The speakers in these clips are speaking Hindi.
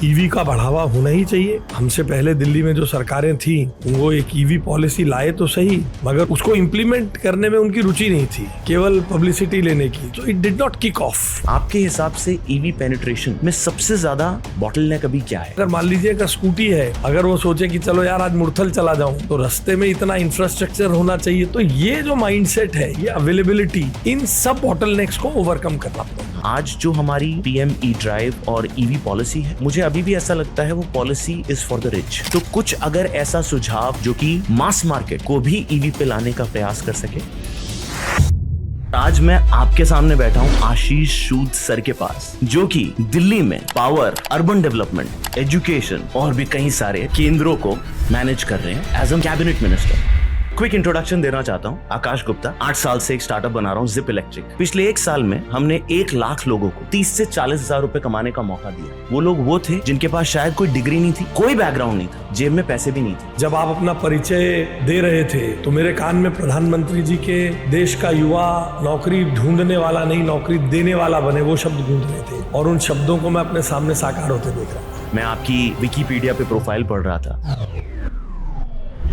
ईवी का बढ़ावा होना ही चाहिए। हमसे पहले दिल्ली में जो सरकारें थी वो एक ईवी पॉलिसी लाए तो सही, मगर उसको इम्प्लीमेंट करने में उनकी रुचि नहीं थी, केवल पब्लिसिटी लेने की। तो it did not kick of. आपके हिसाब से ईवी पेनिट्रेशन में सबसे ज्यादा बॉटलनेक अभी क्या है? अगर मान लीजिए अगर स्कूटी है, अगर वो सोचे कि चलो यार आज मुरथल चला जाऊं, तो रास्ते में इतना इंफ्रास्ट्रक्चर होना चाहिए। तो ये जो माइंडसेट है, ये अवेलेबिलिटी, इन सब बॉटलनेक्स को ओवरकम करना पड़ेगा। आज जो हमारी पीएम ई ड्राइव और ईवी पॉलिसी है, मुझे अभी भी ऐसा लगता है वो policy is for the rich. तो कुछ अगर ऐसा सुझाव जो कि मास मार्केट को भी ईवी पे लाने का प्रयास कर सके। आज मैं आपके सामने बैठा हूं आशीष सूद सर के पास, जो कि दिल्ली में पावर, अर्बन डेवलपमेंट, एजुकेशन और भी कई सारे केंद्रों को मैनेज कर रहे हैं as a cabinet minister. Quick introduction देना चाहता हूं। आकाश गुप्ता, 8 साल से एक स्टार्टअप बना रहा हूं, जिप इलेक्ट्रिक। पिछले 1 साल में हमने 1 लाख लोगों को 30 से 40 हजार रुपए कमाने का मौका दिया। वो लोग वो थे जिनके पास शायद कोई डिग्री नहीं थी, कोई बैकग्राउंड नहीं था, जेब में पैसे भी नहीं थे। जब आप अपना परिचय दे रहे थे तो मेरे कान में प्रधानमंत्री जी के देश का युवा नौकरी ढूंढने वाला नहीं, नौकरी देने वाला बने, वो शब्द गूंज रहे थे, और उन शब्दों को मैं अपने सामने साकार होते देख रहा था। मैं आपकी विकिपीडिया पे प्रोफाइल पढ़ रहा था।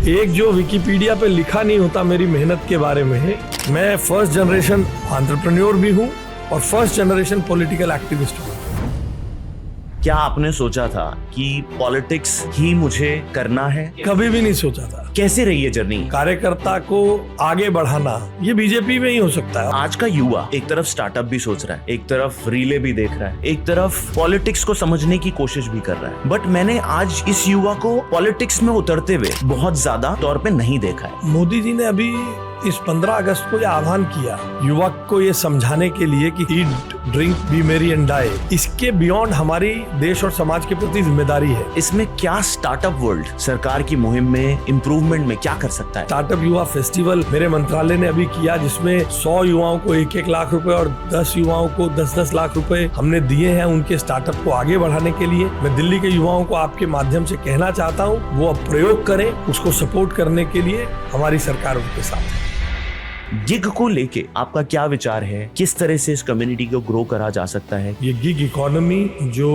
एक जो विकिपीडिया पे लिखा नहीं होता मेरी मेहनत के बारे में है। मैं फर्स्ट जनरेशन एंटरप्रेन्योर भी हूँ और फर्स्ट जनरेशन पॉलिटिकल एक्टिविस्ट हूँ। क्या आपने सोचा था कि पॉलिटिक्स ही मुझे करना है? कभी भी नहीं सोचा था। कैसे रही है जर्नी? कार्यकर्ता को आगे बढ़ाना ये बीजेपी में ही हो सकता है। आज का युवा एक तरफ स्टार्टअप भी सोच रहा है, एक तरफ रिले भी देख रहा है, एक तरफ पॉलिटिक्स को समझने की कोशिश भी कर रहा है। बट मैंने आज इस युवा को पॉलिटिक्स में उतरते हुए बहुत ज्यादा तौर पे नहीं देखा है। मोदी जी ने अभी इस 15 अगस्त को यह आह्वान किया युवक को ये समझाने के लिए कि ईट, ड्रिंक, बी मेरी एंड डाई। इसके बियॉन्ड हमारी देश और समाज के प्रति जिम्मेदारी है। इसमें क्या स्टार्टअप वर्ल्ड सरकार की मुहिम में इम्प्रूवमेंट में क्या कर सकता है? स्टार्टअप युवा फेस्टिवल मेरे मंत्रालय ने अभी किया, जिसमें 100 युवाओं को 1-1 लाख रुपए और 10 युवाओं को 10-10 लाख रुपए हमने दिए हैं उनके स्टार्टअप को आगे बढ़ाने के लिए। मैं दिल्ली के युवाओं को आपके माध्यम से कहना चाहता हूँ, वो अब प्रयोग करें, उसको सपोर्ट करने के लिए हमारी सरकार उनके साथ है। गिग को लेके आपका क्या विचार है? किस तरह से इस कम्युनिटी को ग्रो करा जा सकता है? ये गिग इकोनॉमी जो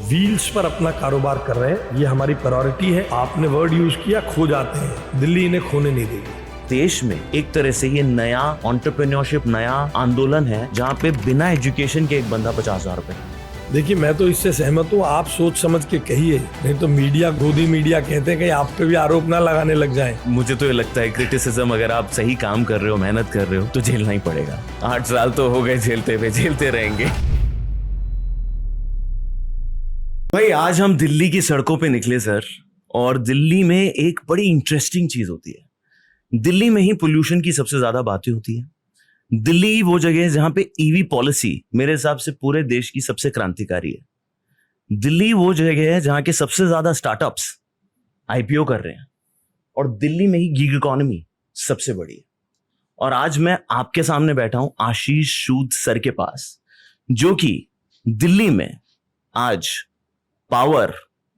व्हील्स पर अपना कारोबार कर रहे हैं, ये हमारी प्रायोरिटी है। आपने वर्ड यूज किया, खो जाते हैं, दिल्ली इन्हें खोने नहीं देगी। देश में एक तरह से ये नया एंटरप्रेन्योरशिप, नया आंदोलन है, जहाँ पे बिना एजुकेशन के एक बंदा 50,000 रुपए। देखिए, मैं तो इससे सहमत हूँ। आप सोच समझ के कहिए, नहीं तो मीडिया, गोदी मीडिया कहते हैं कहीं आप पे भी आरोप ना लगाने लग जाएं। मुझे तो ये लगता है क्रिटिसिज्म, अगर आप सही काम कर रहे हो, मेहनत कर रहे हो, तो झेलना ही पड़ेगा। 8 साल तो हो गए झेलते हुए, झेलते रहेंगे। भाई, आज हम दिल्ली की सड़कों पे निकले सर, और दिल्ली में एक बड़ी इंटरेस्टिंग चीज होती है। दिल्ली में ही पोल्यूशन की सबसे ज्यादा बातें होती है। दिल्ली वो जगह है जहां पे ईवी पॉलिसी मेरे हिसाब से पूरे देश की सबसे क्रांतिकारी है। दिल्ली वो जगह है जहां के सबसे ज्यादा स्टार्टअप्स आईपीओ कर रहे हैं, और दिल्ली में ही गिग इकोनॉमी सबसे बड़ी है। और आज मैं आपके सामने बैठा हूं आशीष सूद सर के पास, जो कि दिल्ली में आज पावर,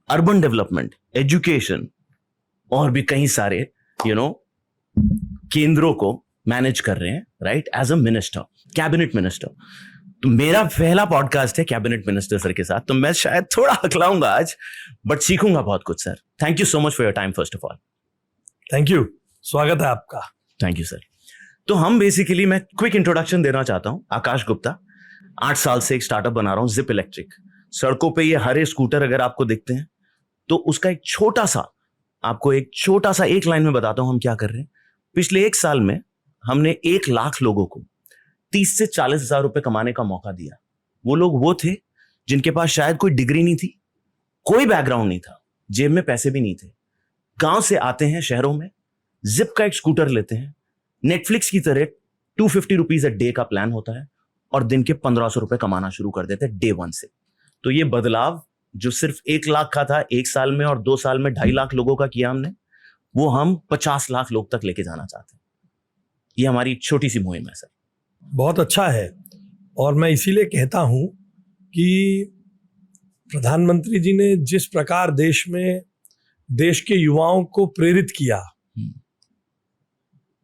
अर्बन डेवलपमेंट, एजुकेशन और भी कई सारे केंद्रों को मैनेज कर रहे हैं, right, as a minister, cabinet minister. तो मेरा पहला पॉडकास्ट है कैबिनेट मिनिस्टर सर के साथ, तो मैं शायद थोड़ा हकलाऊंगा आज, बट सीखूंगा बहुत कुछ sir. Thank you so much for your time first of all. Thank you, स्वागत है आपका। Thank you sir. तो मैं क्विक इंट्रोडक्शन देना चाहता हूं। आकाश गुप्ता, 8 साल से एक स्टार्टअप बना रहा हूं, जिप इलेक्ट्रिक। सड़कों पे ये हरे स्कूटर अगर आपको दिखते हैं, तो उसका एक छोटा सा एक लाइन में बताता हूं हम क्या कर रहे हैं। पिछले 1 साल में हमने 1 लाख लोगों को 30 से 40 हजार रुपए कमाने का मौका दिया। वो लोग वो थे जिनके पास शायद कोई डिग्री नहीं थी, कोई बैकग्राउंड नहीं था, जेब में पैसे भी नहीं थे, गांव से आते हैं शहरों में, जिप का एक स्कूटर लेते हैं, नेटफ्लिक्स की तरह 250 रुपीज अ डे का प्लान होता है, और दिन के 1500 रुपए कमाना शुरू कर देते हैं डे 1 से। तो ये बदलाव जो सिर्फ 1 लाख का था 1 साल में, और 2 साल में 2.5 लाख लोगों का किया हमने, वो हम 50 लाख लोग तक लेके जाना चाहते हैं। ये हमारी छोटी सी मुहिम है सर। बहुत अच्छा है, और मैं इसीलिए कहता हूं कि प्रधानमंत्री जी ने जिस प्रकार देश के युवाओं को प्रेरित किया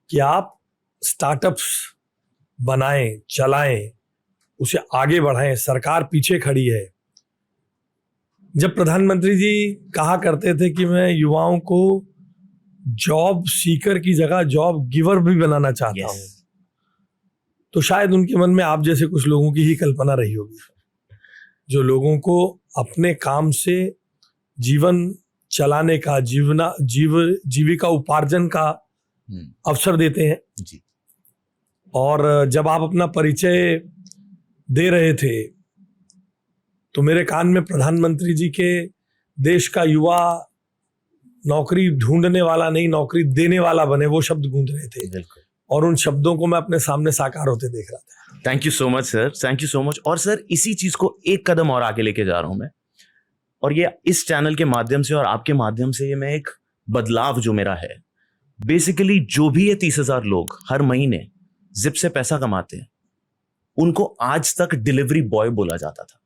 कि आप स्टार्टअप्स बनाएं, चलाएं, उसे आगे बढ़ाएं, सरकार पीछे खड़ी है, जब प्रधानमंत्री जी कहा करते थे कि मैं युवाओं को जॉब सीकर की जगह जॉब गिवर भी बनाना चाहता हूं, तो शायद उनके मन में आप जैसे कुछ लोगों की ही कल्पना रही होगी, जो लोगों को अपने काम से जीवन चलाने का, जीविका उपार्जन का अवसर देते हैं जी। और जब आप अपना परिचय दे रहे थे तो मेरे कान में प्रधानमंत्री जी के देश का युवा नौकरी ढूंढने वाला नहीं, नौकरी देने वाला बने, वो शब्द गूंज रहे थे और उन शब्दों को मैं अपने सामने साकार होते देख रहा था। Thank you so much sir, thank you so much. और सर इसी चीज को एक कदम और आगे लेके जा रहा हूं मैं, और ये इस चैनल के माध्यम से और आपके माध्यम से ये मैं एक बदलाव जो मेरा है, बेसिकली जो भी ये 30,000 लोग हर महीने जिप से पैसा कमाते हैं, उनको आज तक डिलीवरी बॉय बोला जाता था,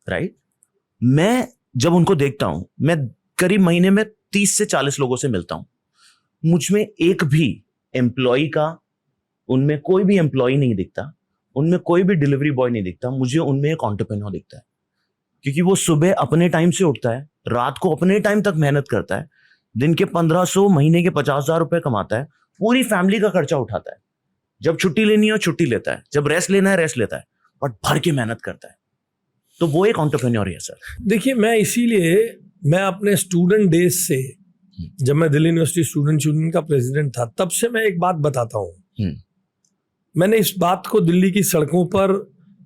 राइट? मैं जब उनको देखता हूं, मैं करीब महीने में 30 से 40 लोगों से मिलता हूं, मुझ में एक भी एम्प्लॉय का, उनमें कोई भी एम्प्लॉय नहीं दिखता, उनमें कोई भी डिलीवरी बॉय नहीं दिखता, मुझे उनमें एक एंटरप्रेन्योर दिखता है, क्योंकि वो सुबह अपने टाइम से उठता है, रात को अपने टाइम तक मेहनत करता है, दिन के 1500, महीने के 50,000 रुपए कमाता है, पूरी फैमिली का खर्चा उठाता है, जब छुट्टी लेनी हो छुट्टी लेता है, जब रेस्ट लेना है रेस्ट लेता है, और भर के मेहनत करता है। तो वो एक एंटरप्रेन्योर है सर। देखिए, मैं अपने स्टूडेंट डेज से, जब मैं दिल्ली यूनिवर्सिटी स्टूडेंट यूनियन का प्रेसिडेंट था, तब से मैं एक बात बताता हूं। मैंने इस बात को दिल्ली की सड़कों पर,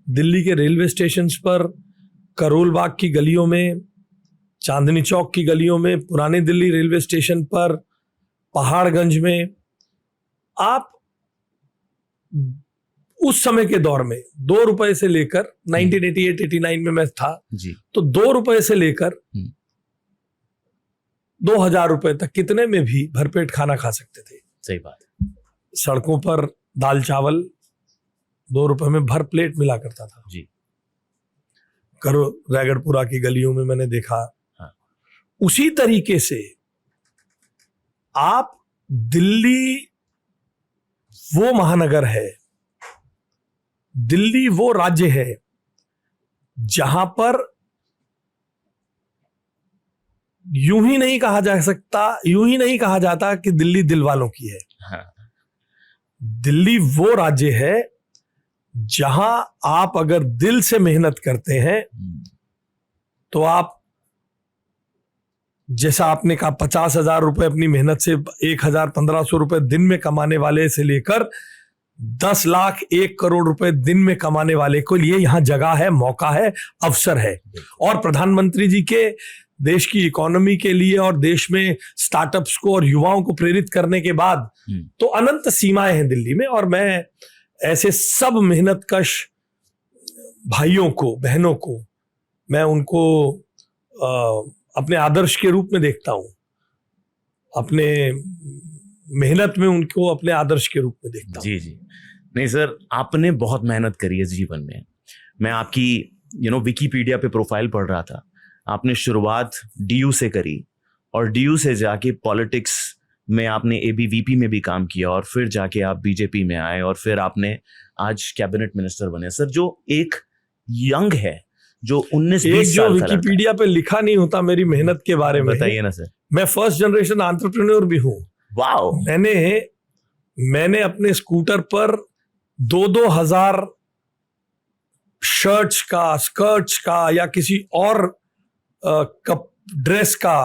दिल्ली के रेलवे स्टेशन पर, करोल बाग की गलियों में, चांदनी चौक की गलियों में, पुराने दिल्ली रेलवे स्टेशन पर, पहाड़गंज में, आप उस समय के दौर में 2 रुपए से लेकर 1988-89 में मैं था जी, तो 2 रुपए से लेकर 2,000 रुपए तक कितने में भी भरपेट खाना खा सकते थे। सही बात। सड़कों पर दाल चावल 2 रुपए में भर प्लेट मिला करता था जी। करो रैगड़पुरा की गलियों में मैंने देखा। हाँ। उसी तरीके से आप, दिल्ली वो महानगर है, दिल्ली वो राज्य है जहां पर यूं ही नहीं कहा जाता कि दिल्ली दिल वालों की है। हाँ। दिल्ली वो राज्य है जहां आप अगर दिल से मेहनत करते हैं तो आप, जैसा आपने कहा, 50,000 रुपए अपनी मेहनत से 1,000-1,500 रुपए दिन में कमाने वाले से लेकर 10 लाख 1 करोड़ रुपए दिन में कमाने वाले को लिए यहां जगह है, मौका है, अवसर है। और प्रधानमंत्री जी के देश की इकोनॉमी के लिए और देश में स्टार्टअप्स को और युवाओं को प्रेरित करने के बाद तो अनंत सीमाएं हैं दिल्ली में। और मैं ऐसे सब मेहनतकश भाइयों को, बहनों को, मैं उनको अपने आदर्श के रूप में देखता हूं, अपने मेहनत में उनको अपने आदर्श के रूप में देखता हूं। जी जी। नहीं सर, आपने बहुत मेहनत करी है जीवन में। मैं आपकी विकीपीडिया पे प्रोफाइल पढ़ रहा था, आपने शुरुआत डीयू से करी और डीयू से जाके पॉलिटिक्स में आपने एबीवीपी में भी काम किया और फिर जाके आप बीजेपी में आए और फिर आपने आज कैबिनेट मिनिस्टर बने। सर, जो एक यंग है, जो 19-20 साल का, विकिपीडिया पे लिखा नहीं होता मेरी मेहनत के बारे में, बताइए ना सर। मैं फर्स्ट जनरेशन एंटरप्रेन्योर भी हूं। वाओ। मैंने अपने स्कूटर पर 2-2 हजार शर्ट्स का, स्कर्ट्स का या किसी और ड्रेस का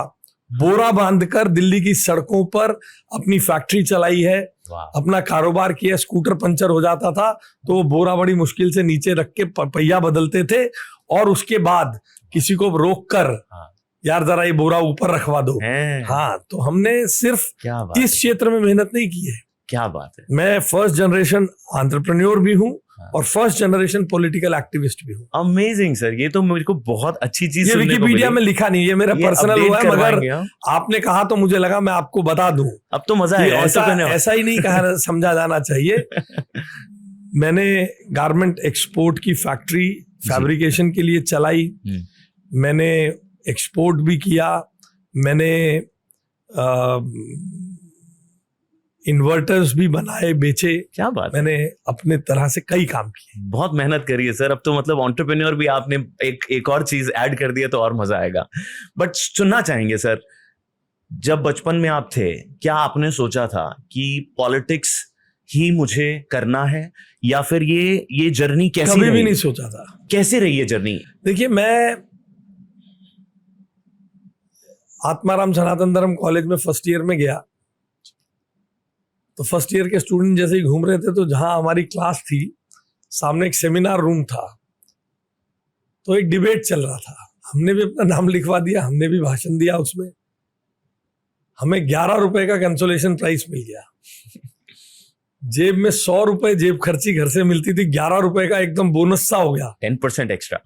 बोरा बांधकर दिल्ली की सड़कों पर अपनी फैक्ट्री चलाई है, अपना कारोबार किया। स्कूटर पंचर हो जाता था तो वो बोरा बड़ी मुश्किल से नीचे रख के पहिया बदलते थे और उसके बाद किसी को रोक कर, यार जरा ये बोरा ऊपर रखवा दो। हाँ, तो हमने सिर्फ इस क्षेत्र में मेहनत नहीं की है। क्या बात है। मैं फर्स्ट जनरेशन एंटरप्रेन्योर भी हूँ और फर्स्ट जनरेशन पॉलिटिकल एक्टिविस्ट भी हूँ। अमेजिंग सर, ये तो मुझे को बहुत अच्छी चीज। ये विकिपीडिया में लिखा नहीं, ये मेरा पर्सनल हुआ है, मगर आपने कहा तो मुझे लगा मैं आपको बता दूं। अब तो मजा है। ऐसा ही नहीं कहा समझा जाना चाहिए। मैंने गारमेंट एक्सपोर्ट की फैक्ट्री फैब्रिकेशन के लिए चलाई, मैंने एक्सपोर्ट भी किया, मैंने इन्वर्टर्स भी बनाए, बेचे। क्या बात है। मैंने अपने तरह से कई काम किए। बहुत मेहनत करी है सर। अब तो मतलब एंटरप्रेन्योर भी आपने एक और चीज ऐड कर दिया तो और मजा आएगा। बट सुनना चाहेंगे सर, जब बचपन में आप थे, क्या आपने सोचा था कि पॉलिटिक्स ही मुझे करना है, या फिर ये जर्नी कैसी कभी भी रही? नहीं सोचा था। कैसे रही ये जर्नी? देखिए, मैं आत्माराम सनातन धर्म कॉलेज में फर्स्ट ईयर में गया, तो फर्स्ट ईयर के स्टूडेंट जैसे ही घूम रहे थे, तो जहां हमारी क्लास थी सामने एक सेमिनार रूम था, तो एक डिबेट चल रहा था। हमने भी अपना नाम लिखवा दिया, हमने भी भाषण दिया उसमें। हमें 11 रुपए का कंसोलेशन प्राइज मिल गया। जेब में 100 रुपए जेब खर्ची घर से मिलती थी, 11 रुपए का एकदम बोनस सा हो गया। 10% एक्स्ट्रा।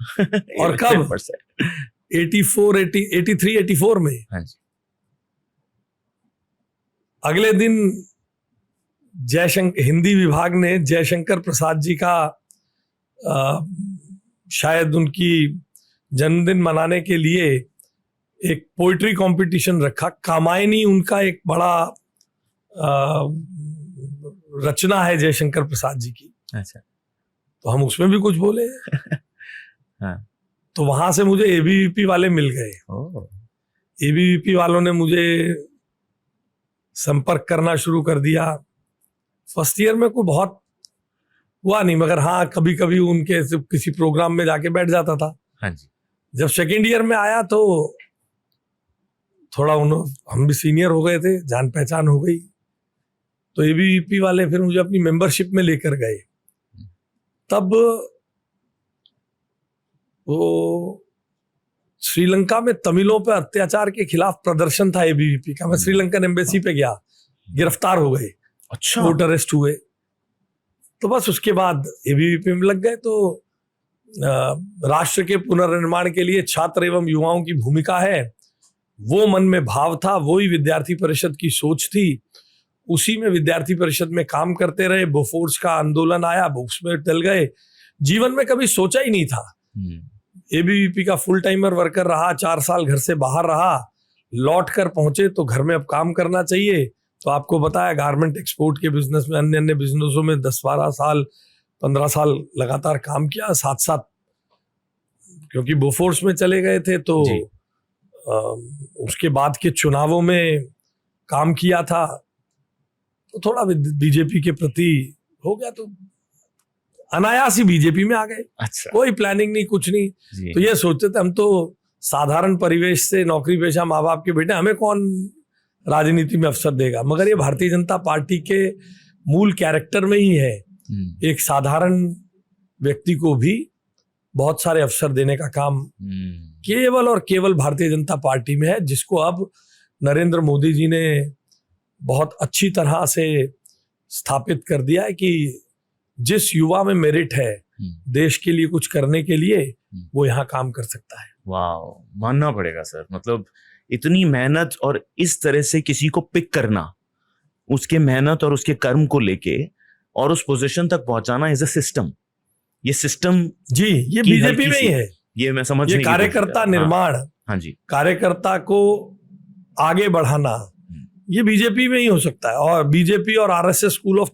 और कब? 10%। 83-84 में। हाँ जी। अगले दिन हिंदी विभाग ने जयशंकर प्रसाद जी का शायद उनकी जन्मदिन मनाने के लिए एक पोइट्री कंपटीशन रखा। कामायनी उनका एक बड़ा रचना है जयशंकर प्रसाद जी की। अच्छा। तो हम उसमें भी कुछ बोले। हाँ। तो वहां से मुझे एबीवीपी वाले मिल गए। एबीवीपी वालों ने मुझे संपर्क करना शुरू कर दिया। फर्स्ट ईयर में कोई बहुत हुआ नहीं, मगर हाँ कभी कभी उनके किसी प्रोग्राम में जाके बैठ जाता था। हाँ जी। जब सेकेंड ईयर में आया तो थोड़ा हम भी सीनियर हो गए थे, जान पहचान हो गई, तो एबीवीपी वाले फिर मुझे अपनी मेंबरशिप में लेकर गए। तब वो श्रीलंका में तमिलों पे अत्याचार के खिलाफ प्रदर्शन था एबीवीपी का। मैं श्रीलंकन एम्बेसी पे गया, गिरफ्तार हो गए। अच्छा। कोर्ट अरेस्ट हुए। तो बस उसके बाद एबीवीपी में लग गए। तो राष्ट्र के पुनर्निर्माण के लिए छात्र एवं युवाओं की भूमिका है, वो मन में भाव था, वो ही विद्यार्थी परिषद की सोच थी। उसी में विद्यार्थी परिषद में काम करते रहे। बोफोर्स का आंदोलन आया, उसमें टल गए। जीवन में कभी सोचा ही नहीं था। एबीवीपी का फुल टाइमर वर्कर रहा, 4 साल घर से बाहर रहा, लौट कर पहुंचे तो घर में अब काम करना चाहिए। तो आपको बताया, गारमेंट एक्सपोर्ट के बिजनेस में, अन्य अन्य बिजनेसों में 10-12 साल 15 साल लगातार काम किया। साथ साथ क्योंकि बोफोर्स में चले गए थे तो उसके बाद के चुनावों में काम किया था, तो थोड़ा बीजेपी के प्रति हो गया, तो अनायास ही बीजेपी में आ गए। अच्छा। कोई प्लानिंग नहीं, कुछ नहीं। तो ये सोचते थे हम तो साधारण परिवेश से, नौकरी पेशा माँ बाप के बेटे, हमें कौन राजनीति में अवसर देगा। मगर ये भारतीय जनता पार्टी के मूल कैरेक्टर में ही है। एक साधारण व्यक्ति को भी बहुत सारे अवसर देने का काम केवल और केवल भारतीय जनता पार्टी में है, जिसको अब नरेंद्र मोदी जी ने बहुत अच्छी तरह से स्थापित कर दिया है कि जिस युवा में मेरिट है देश के लिए कुछ करने के लिए, वो यहाँ काम कर सकता है। वाह, मानना पड़ेगा सर। मतलब इतनी मेहनत और इस तरह से किसी को पिक करना, उसके मेहनत और उसके कर्म को लेके और उस पोजीशन तक पहुंचाना इज अ सिस्टम। ये सिस्टम जी, ये बीजेपी में ही है। ये मैं समझ, ये कार्यकर्ता निर्माण, हाँ जी, कार्यकर्ता को आगे बढ़ाना, ये बीजेपी में ही हो सकता है। और बीजेपी और आरएसएस स्कूल ऑफ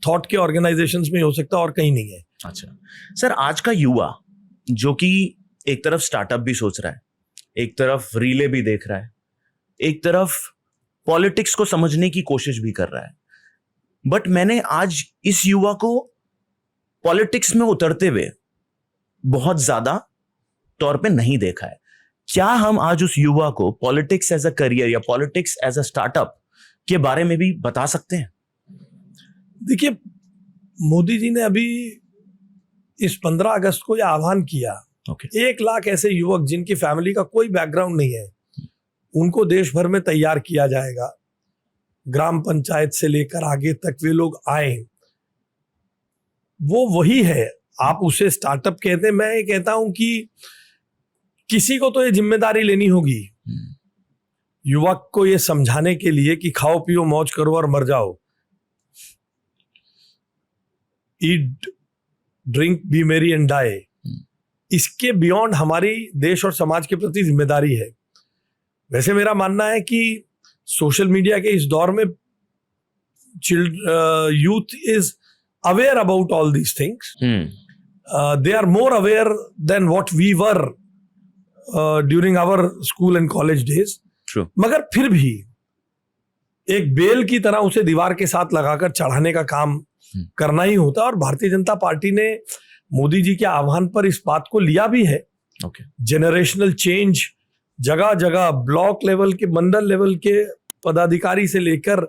थॉट के ऑर्गेनाइजेशंस में हो सकता है, और कहीं नहीं है। अच्छा सर, आज का युवा जो कि एक तरफ स्टार्टअप भी सोच रहा है, एक तरफ रीले भी देख रहा है, एक तरफ पॉलिटिक्स को समझने की कोशिश भी कर रहा है, बट मैंने आज इस युवा को पॉलिटिक्स में उतरते हुए बहुत ज्यादा तौर पे नहीं देखा है। क्या हम आज उस युवा को पॉलिटिक्स एज अ करियर या पॉलिटिक्स एज अ स्टार्टअप के बारे में भी बता सकते हैं? देखिए, मोदी जी ने अभी इस 15 अगस्त को यह आह्वान किया, 1 लाख ऐसे युवक जिनकी फैमिली का कोई बैकग्राउंड नहीं है, उनको देश भर में तैयार किया जाएगा। ग्राम पंचायत से लेकर आगे तक वे लोग आए। वो वही है, आप उसे स्टार्टअप कहते हैं। मैं ये कहता हूं कि किसी को तो ये जिम्मेदारी लेनी होगी युवक को ये समझाने के लिए कि खाओ पियो मौज करो और मर जाओ। ईट ड्रिंक बी मेरी एंड डाई। इसके बियॉन्ड हमारी देश और समाज के प्रति जिम्मेदारी है। वैसे मेरा मानना है कि सोशल मीडिया के इस दौर में youth is aware about all these things. They are more aware than what we were during our school and college days. True. मगर फिर भी एक बेल की तरह उसे दीवार के साथ लगाकर चढ़ाने का काम करना ही होता है, और भारतीय जनता पार्टी ने मोदी जी के आह्वान पर इस बात को लिया भी है. जेनरेशनल चेंज, जगह जगह ब्लॉक लेवल के, मंडल लेवल के पदाधिकारी से लेकर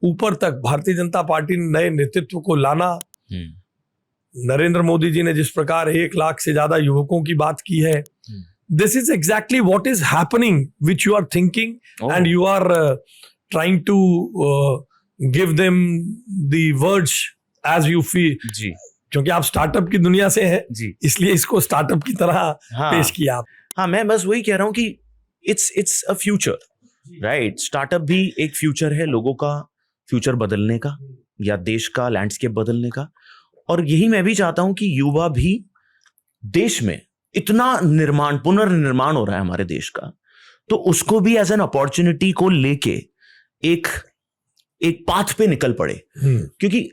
ऊपर तक भारतीय जनता पार्टी ने नए नेतृत्व को लाना. नरेंद्र मोदी जी ने जिस प्रकार 1 लाख से ज्यादा युवकों की बात की है, this is exactly what is happening which you are thinking and you are trying to give them the words as you feel. जी, क्योंकि आप स्टार्टअप की दुनिया से हैं जी, इसलिए इसको स्टार्टअप की तरह पेश किया आप. हाँ, मैं बस वही कह रहा हूँ कि it's a future, right. Startup भी एक फ्यूचर है, लोगों का फ्यूचर बदलने का या देश का लैंडस्केप बदलने का. और यही मैं भी चाहता हूं कि युवा भी, देश में इतना पुनर्निर्माण हो रहा है हमारे देश का, तो उसको भी एज एन अपॉर्चुनिटी को लेके एक पाथ पे निकल पड़े. क्योंकि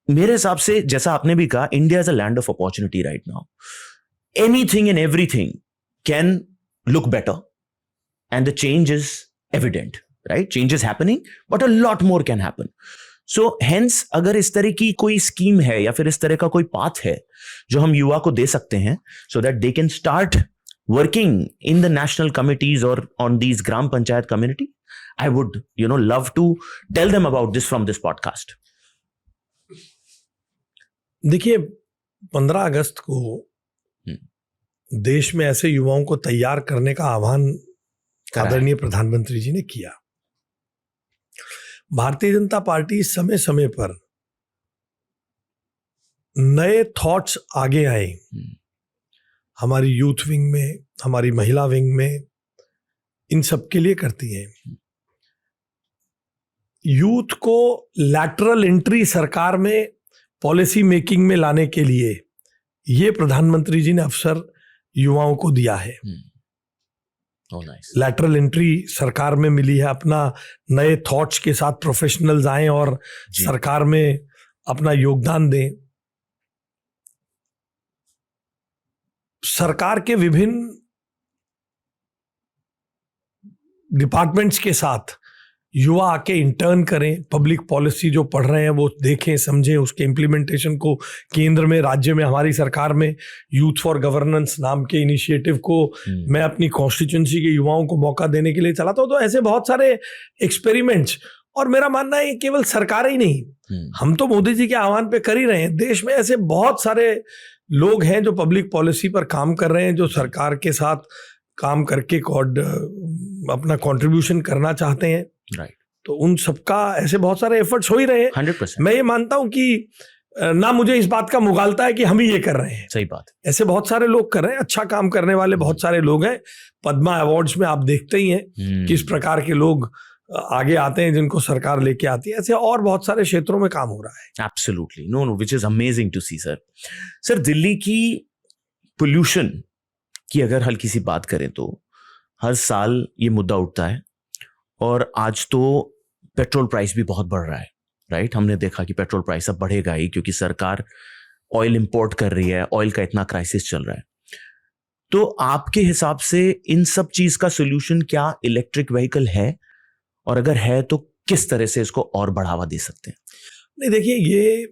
मेरे हिसाब से, जैसा आपने भी कहा, India is a land of opportunity right now. Anything and everything can look better and the change is evident, right. Change is happening but a lot more can happen. So hence अगर इस तरह की कोई स्कीम है या फिर इस तरह का कोई पाथ है जो हम युवा को दे सकते हैं, so that they can start working in the national committees और on these gram panchayat community, I would love to tell them about this from this podcast. देखिए, 15 अगस्त को देश में ऐसे युवाओं को तैयार करने का आह्वान आदरणीय प्रधानमंत्री जी ने किया. भारतीय जनता पार्टी समय समय पर नए थॉट्स आगे आए. हमारी यूथ विंग में, हमारी महिला विंग में, इन सब के लिए करती है. यूथ को लैटरल एंट्री सरकार में, पॉलिसी मेकिंग में लाने के लिए ये प्रधानमंत्री जी ने अवसर युवाओं को दिया है. लैटरल एंट्री सरकार में मिली है. अपना नए थॉट्स के साथ प्रोफेशनल्स आए और सरकार में अपना योगदान दें. सरकार के विभिन्न डिपार्टमेंट्स के साथ युवा आके इंटर्न करें. पब्लिक पॉलिसी जो पढ़ रहे हैं वो देखें, समझें, उसके इम्प्लीमेंटेशन को केंद्र में, राज्य में, हमारी सरकार में यूथ फॉर गवर्नेंस नाम के इनिशिएटिव को मैं अपनी कॉन्स्टिट्यूंसी के युवाओं को मौका देने के लिए चलाता हूं. तो ऐसे बहुत सारे एक्सपेरिमेंट्स. और मेरा मानना है केवल सरकार ही नहीं, हम तो मोदी जी के आह्वान पे कर ही रहे हैं. देश में ऐसे बहुत सारे लोग हैं जो पब्लिक पॉलिसी पर काम कर रहे हैं, जो सरकार के साथ काम करके अपना कंट्रीब्यूशन करना चाहते हैं. राइट. तो उन सबका ऐसे बहुत सारे एफर्ट्स हो ही रहे हैं. 100%. मैं ये मानता हूं कि ना मुझे इस बात का मुगालता है कि हम ही ये कर रहे हैं. सही बात. ऐसे बहुत सारे लोग कर रहे हैं. अच्छा काम करने वाले बहुत सारे लोग हैं. पद्मा अवार्ड्स में आप देखते ही हैं किस प्रकार के लोग आगे आते हैं जिनको सरकार लेके आती है. ऐसे और बहुत सारे क्षेत्रों में काम हो रहा है. Absolutely. No, which is amazing to see sir. Sir, Delhi की पोल्यूशन की अगर हल्की सी बात करें तो हर साल ये मुद्दा उठता है. और आज तो पेट्रोल प्राइस भी बहुत बढ़ रहा है, राइट. हमने देखा कि पेट्रोल प्राइस अब बढ़ेगा ही, क्योंकि सरकार ऑयल इंपोर्ट कर रही है. ऑयल का इतना क्राइसिस चल रहा है. तो आपके हिसाब से इन सब चीज का सोल्यूशन क्या इलेक्ट्रिक व्हीकल है, और अगर है तो किस तरह से इसको और बढ़ावा दे सकते हैं? नहीं, देखिए, ये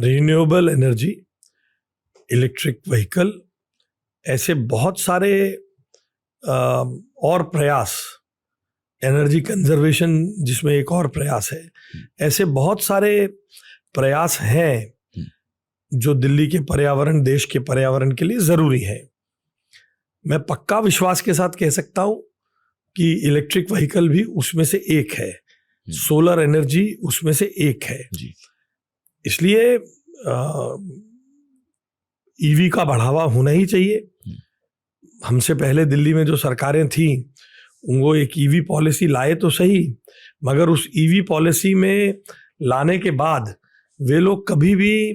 रिन्यूएबल एनर्जी, इलेक्ट्रिक व्हीकल, ऐसे बहुत सारे और प्रयास, एनर्जी कंजर्वेशन जिसमें एक और प्रयास है, ऐसे बहुत सारे प्रयास हैं जो दिल्ली के पर्यावरण, देश के पर्यावरण के लिए जरूरी है. मैं पक्का विश्वास के साथ कह सकता हूं कि इलेक्ट्रिक व्हीकल भी उसमें से एक है, सोलर एनर्जी उसमें से एक है. इसलिए ईवी का बढ़ावा होना ही चाहिए. हमसे पहले दिल्ली में जो सरकारें थीं वो एक ईवी पॉलिसी लाए तो सही, मगर उस ईवी पॉलिसी में लाने के बाद वे लोग कभी भी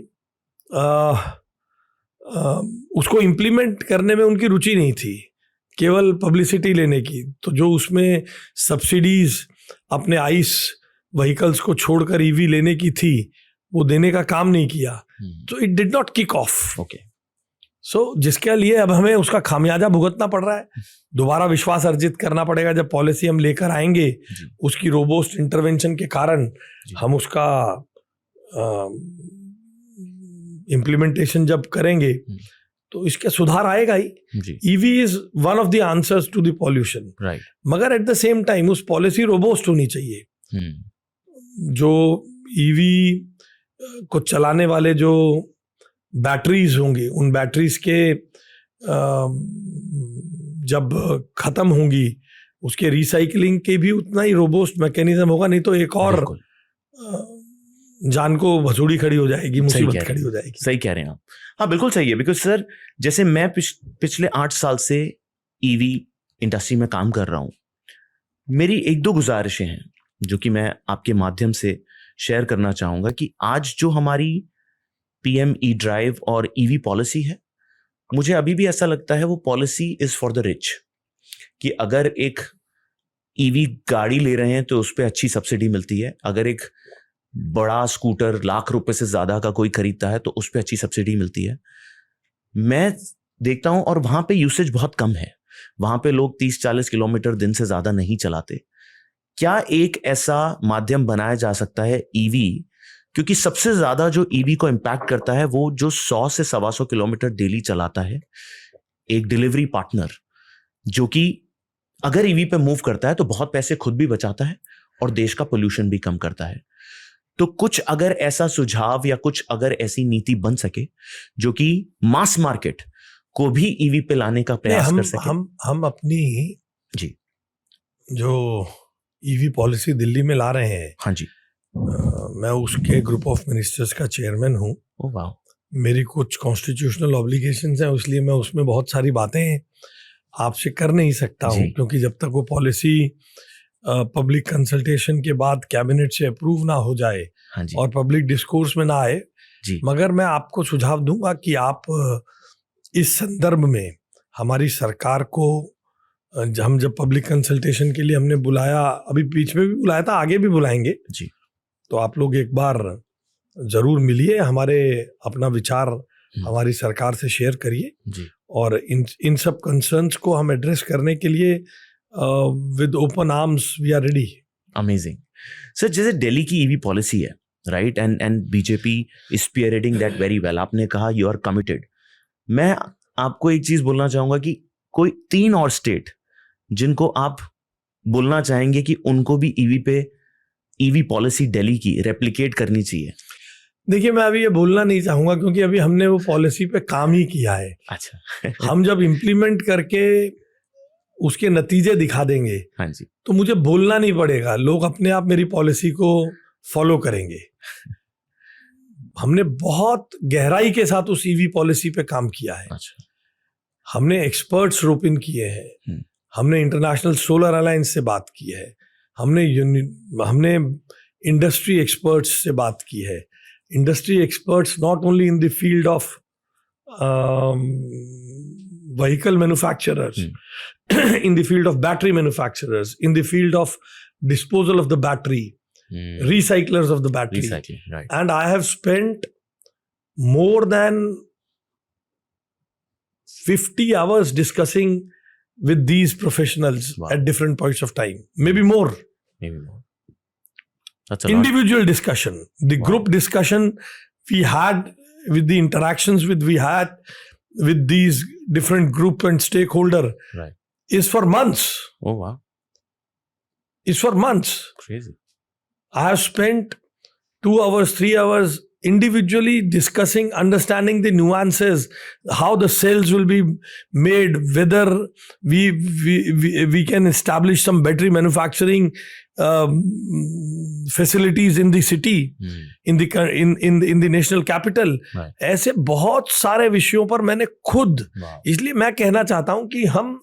उसको इम्प्लीमेंट करने में उनकी रुचि नहीं थी, केवल पब्लिसिटी लेने की. तो जो उसमें सब्सिडीज अपने आइस व्हीकल्स को छोड़कर ईवी लेने की थी वो देने का काम नहीं किया, तो it did not kick off. Okay, so जिसके लिए अब हमें उसका खामियाजा भुगतना पड़ रहा है। दोबारा विश्वास अर्जित करना पड़ेगा। जब पॉलिसी हम लेकर आएंगे, उसकी रोबोस्ट इंटरवेंशन के कारण हम उसका इम्प्लीमेंटेशन जब करेंगे तो इसके सुधार आएगा ही। EV is one of the answers to the pollution, right. मगर एट द सेम टाइम उस पॉलिसी रोबोस्ट होनी चाहिए। जो ईवी को चलाने वाले जो बैटरीज होंगे, उन बैटरीज के जब खत्म होंगी उसके रिसाइकलिंग के भी उतना ही रोबोस्ट मैकेनिज्म होगा, नहीं तो एक और जान को भसोड़ी खड़ी हो जाएगी, मुसीबत खड़ी हो जाएगी। सही कह रहे हैं आप। हाँ बिल्कुल सही है। बिकॉज सर जैसे मैं पिछले 8 साल से ईवी इंडस्ट्री में काम कर रहा हूं, मेरी 1-2 गुजारिशें हैं जो कि मैं आपके माध्यम से शेयर करना चाहूंगा कि आज जो हमारी पीएम ई ड्राइव और ईवी पॉलिसी है, मुझे अभी भी ऐसा लगता है वो policy is for the rich, कि अगर एक ईवी गाड़ी ले रहे हैं तो उस पर अच्छी सब्सिडी मिलती है, अगर एक बड़ा स्कूटर लाख रुपए से ज्यादा का कोई खरीदता है तो उस पर अच्छी सब्सिडी मिलती है। मैं देखता हूं और वहां पे यूसेज बहुत कम है, वहां पे लोग 30-40 किलोमीटर दिन से ज्यादा नहीं चलाते। क्या एक ऐसा माध्यम बनाया जा सकता है ईवी, क्योंकि सबसे ज्यादा जो ईवी को इंपैक्ट करता है वो जो 100 से 125 किलोमीटर डेली चलाता है, एक डिलीवरी पार्टनर जो कि अगर ईवी पे मूव करता है तो बहुत पैसे खुद भी बचाता है और देश का पोल्यूशन भी कम करता है। तो कुछ अगर ऐसा सुझाव या कुछ अगर ऐसी नीति बन सके जो कि मास मार्केट को भी ईवी पे लाने का प्रयास कर सके। हम अपनी जी जो ईवी पॉलिसी दिल्ली में ला रहे हैं, हाँ जी, मैं उसके ग्रुप ऑफ मिनिस्टर्स का चेयरमैन हूँ। ओह वाह। मेरी कुछ कॉन्स्टिट्यूशनल ऑब्लिगेशंस हैं, इसलिए मैं उसमें बहुत सारी बातें आपसे कर नहीं सकता हूँ, क्योंकि जब तक वो पॉलिसी पब्लिक कंसल्टेशन के बाद कैबिनेट से अप्रूव ना हो जाए और पब्लिक डिस्कोर्स में ना आए, मगर मैं आपको सुझाव दूंगा कि आप इस संदर्भ में हमारी सरकार को, हम जब पब्लिक कंसल्टेशन के लिए हमने बुलाया, अभी बीच में भी बुलाया था, आगे भी बुलाएंगे जी, तो आप लोग एक बार जरूर मिलिए, हमारे अपना विचार हमारी सरकार से शेयर करिए जी, और इन सब कंसर्न्स को हम एड्रेस करने के लिए with open arms we are ready. Amazing. Sir जैसे दिल्ली की ईवी पॉलिसी है, right, and BJP is spearheading that very well. आपने कहा you are committed. मैं आपको एक चीज बोलना चाहूंगा कि कोई 3 और स्टेट जिनको आप बोलना चाहेंगे कि उनको भी ईवी पॉलिसी दिल्ली की रेप्लिकेट करनी चाहिए। देखिए, मैं अभी ये बोलना नहीं चाहूंगा क्योंकि अभी हमने वो पॉलिसी पे काम ही किया है। अच्छा हम जब इम्प्लीमेंट करके उसके नतीजे दिखा देंगे, हाँ जी, तो मुझे बोलना नहीं पड़ेगा, लोग अपने आप मेरी पॉलिसी को फॉलो करेंगे। हमने बहुत गहराई के साथ उस ईवी पॉलिसी पे काम किया है। अच्छा। हमने एक्सपर्ट्स रोप इन किए हैं, हमने इंटरनेशनल सोलर अलायंस से बात की है, हमने इंडस्ट्री एक्सपर्ट्स से बात की है। Industry experts not only in the field of vehicle manufacturers, in the field of battery manufacturers, in the field of disposal of the battery, recyclers of the battery. Recycling, right. And I have spent more than 50 hours discussing with these professionals at different points of time. Maybe more. That's a individual lot. Discussion. The group discussion we had, with the interactions we had with these different group and stakeholder, right, is for months. Oh wow. Is for months. Crazy. I have spent 2 hours, 3 hours individually discussing, understanding the nuances, how the cells will be made, whether we can establish some battery manufacturing facilities in the city, in the national capital. Right. ऐसे बहुत सारे विषयों पर मैंने खुद, इसलिए मैं कहना चाहता हूं कि हम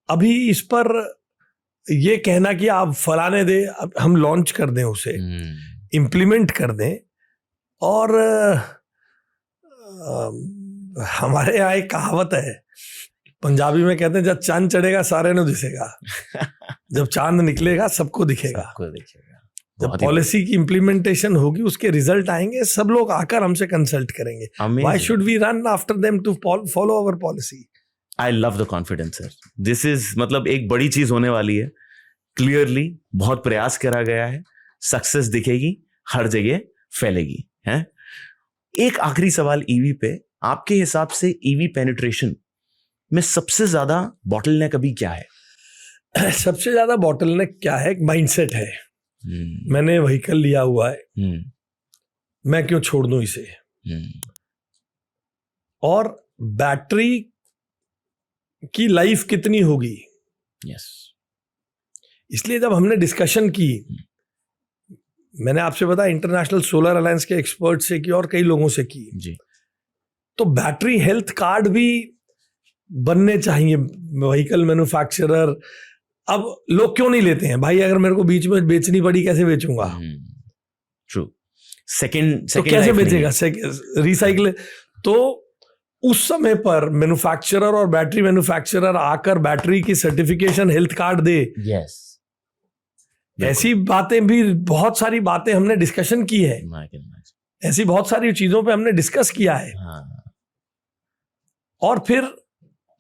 अभी इस पर ये कहना कि आप फलाने दे, हम लॉन्च कर दें, उसे इम्प्लीमेंट कर दें। और हमारे यहाँ एक कहावत है, पंजाबी में कहते हैं, जब चांद चढ़ेगा सारे ने दिखेगा, जब चांद निकलेगा सबको दिखेगा। जब पॉलिसी की इम्प्लीमेंटेशन होगी, उसके रिजल्ट आएंगे, सब लोग आकर हमसे कंसल्ट करेंगे. Why should we run after them to follow our policy? I love the confidence sir. This is मतलब एक बड़ी चीज होने वाली है. क्लियरली बहुत प्रयास करा गया है, सक्सेस दिखेगी, हर जगह फैलेगी है. एक आखिरी सवाल ईवी पे, आपके हिसाब से ईवी पेनिट्रेशन में सबसे ज्यादा बॉटलनेक अभी क्या है? सबसे ज्यादा बॉटलनेक क्या है? माइंडसेट है. मैंने व्हीकल लिया हुआ है, मैं क्यों छोड़ दूं इसे? और बैटरी की लाइफ कितनी होगी? यस. इसलिए जब हमने डिस्कशन की, मैंने आपसे बताया इंटरनेशनल सोलर अलायंस के एक्सपर्ट से की और कई लोगों से की जी. तो बैटरी हेल्थ कार्ड भी बनने चाहिए व्हीकल मैन्युफैक्चरर. अब लोग क्यों नहीं लेते हैं भाई? अगर मेरे को बीच में बेचनी पड़ी, कैसे बेचूंगा? ट्रू. सेकंड तो कैसे बेचेगा? रिसाइकल. तो उस समय पर मैन्युफैक्चरर और बैटरी मैन्युफैक्चरर आकर बैटरी की सर्टिफिकेशन हेल्थ कार्ड दे. यस. ऐसी बातें भी, बहुत सारी बातें हमने डिस्कशन की है. ऐसी बहुत सारी चीजों पे हमने डिस्कस किया है. और फिर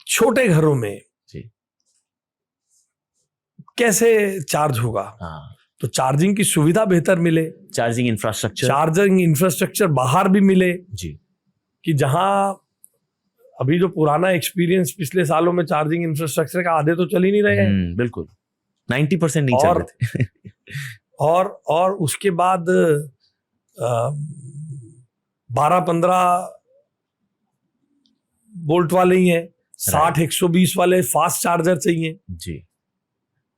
छोटे घरों में कैसे चार्ज होगा? तो चार्जिंग की सुविधा बेहतर मिले, चार्जिंग इंफ्रास्ट्रक्चर बाहर भी मिले जी. कि जहां अभी जो पुराना एक्सपीरियंस पिछले सालों में चार्जिंग इंफ्रास्ट्रक्चर का, आधे तो चल ही नहीं रहे हैं. बिल्कुल 90% नहीं चल रहे थे. और उसके बाद 12-15 वोल्ट वाले ही हैं, 60-120 वाले फास्ट चार्जर चाहिए जी.